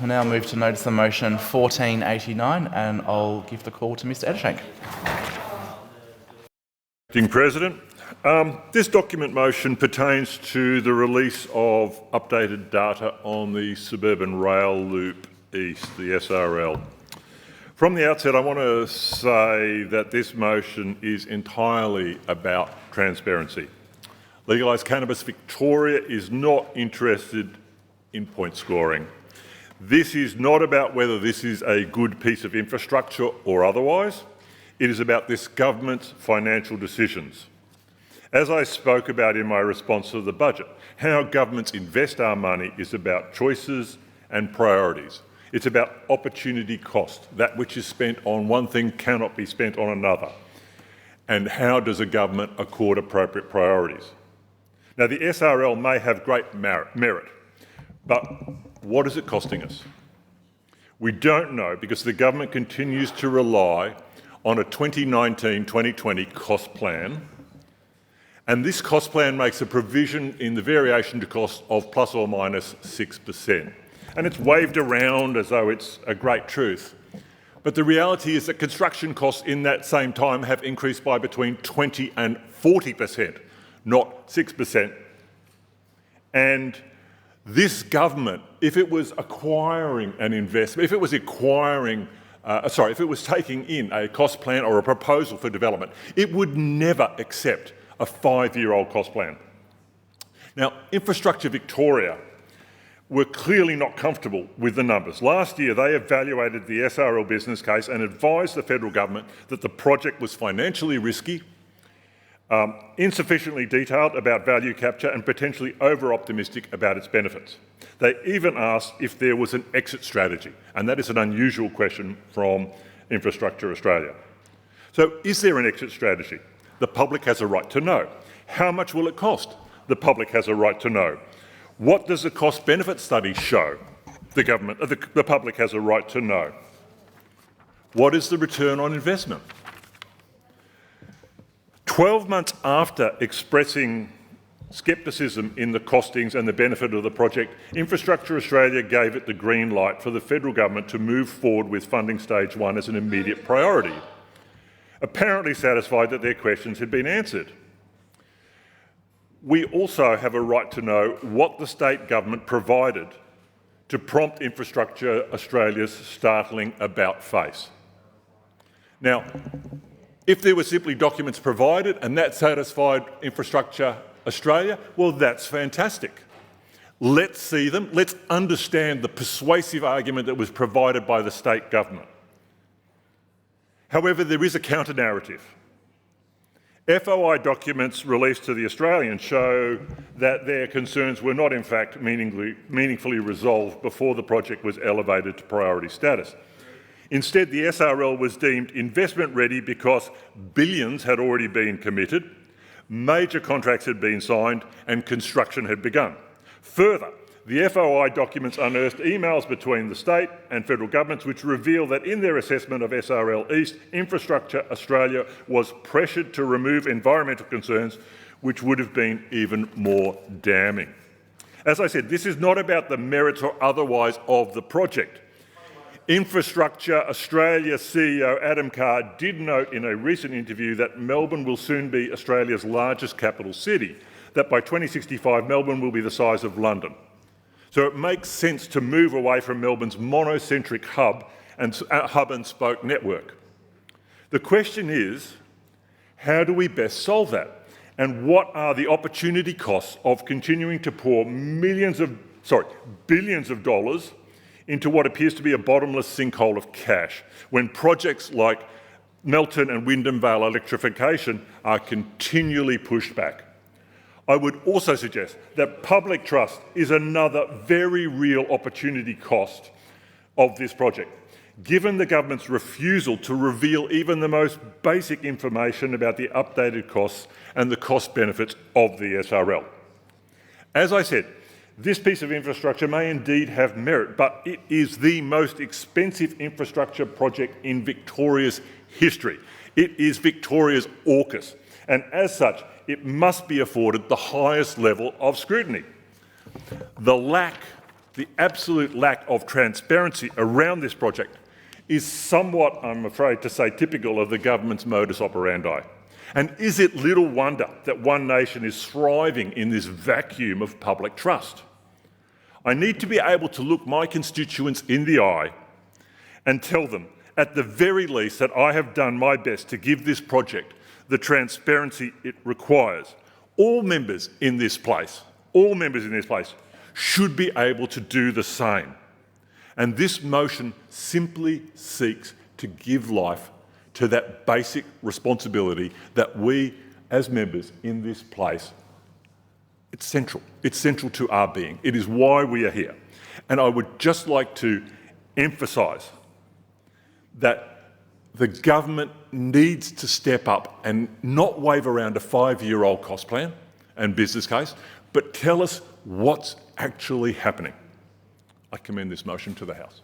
We'll now move to notice the motion 1489, and I'll give the call to Mr Ettershank. Acting President, this document motion pertains to the release of updated data on the Suburban Rail Loop East, the SRL. From the outset, I want to say that this motion is entirely about transparency. Legalise Cannabis Victoria is not interested in point scoring. This is not about whether this is a good piece of infrastructure or otherwise. It is about this government's financial decisions. As I spoke about in my response to the budget, how governments invest our money is about choices and priorities. It's about opportunity cost. That which is spent on one thing cannot be spent on another. And how does a government accord appropriate priorities? Now, the SRL may have great merit, but what is it costing us? We don't know, because the government continues to rely on a 2019-2020 cost plan, and this cost plan makes a provision in the variation to cost of plus or minus 6%. And it's waved around as though it's a great truth. But the reality is that construction costs in that same time have increased by between 20 and 40%, not 6%. And this government, if it was acquiring an investment, if it was taking in a cost plan or a proposal for development, it would never accept a 5-year-old cost plan. Now, Infrastructure Victoria were clearly not comfortable with the numbers. Last year, they evaluated the SRL business case and advised the federal government that the project was financially risky, insufficiently detailed about value capture, and potentially over-optimistic about its benefits. They even asked if there was an exit strategy, and that is an unusual question from Infrastructure Australia. So is there an exit strategy? The public has a right to know. How much will it cost? The public has a right to know. What does the cost-benefit study show? The public has a right to know. What is the return on investment? 12 months after expressing scepticism in the costings and the benefit of the project, Infrastructure Australia gave it the green light for the federal government to move forward with funding stage 1 as an immediate priority, apparently satisfied that their questions had been answered. We also have a right to know what the state government provided to prompt Infrastructure Australia's startling about-face. Now, if there were simply documents provided and that satisfied Infrastructure Australia, well, that's fantastic. Let's see them. Let's understand the persuasive argument that was provided by the state government. However, there is a counter-narrative. FOI documents released to the Australian show that their concerns were not in fact meaningfully resolved before the project was elevated to priority status. Instead, the SRL was deemed investment ready because billions had already been committed, major contracts had been signed, and construction had begun. Further, the FOI documents unearthed emails between the state and federal governments which reveal that in their assessment of SRL East, Infrastructure Australia was pressured to remove environmental concerns, which would have been even more damning. As I said, this is not about the merits or otherwise of the project. Infrastructure Australia CEO Adam Carr did note in a recent interview that Melbourne will soon be Australia's largest capital city, that by 2065 Melbourne will be the size of London. So it makes sense to move away from Melbourne's monocentric hub and spoke network. The question is, how do we best solve that? And what are the opportunity costs of continuing to pour billions of dollars into what appears to be a bottomless sinkhole of cash, when projects like Melton and Wyndham Vale electrification are continually pushed back? I would also suggest that public trust is another very real opportunity cost of this project, given the government's refusal to reveal even the most basic information about the updated costs and the cost benefits of the SRL. As I said, this piece of infrastructure may indeed have merit, but it is the most expensive infrastructure project in Victoria's history. It is Victoria's AUKUS, and as such, it must be afforded the highest level of scrutiny. The lack the absolute lack of transparency around this project is somewhat, I'm afraid to say, typical of the government's modus operandi. And is it little wonder that One Nation is thriving in this vacuum of public trust? I need to be able to look my constituents in the eye and tell them, at the very least, that I have done my best to give this project the transparency it requires. All members in this place should be able to do the same. And this motion simply seeks to give life to that basic responsibility that we, as members in this place, it's central. It's central to our being. It is why we are here. And I would just like to emphasise that the government needs to step up and not wave around a 5-year-old cost plan and business case, but tell us what's actually happening. I commend this motion to the House.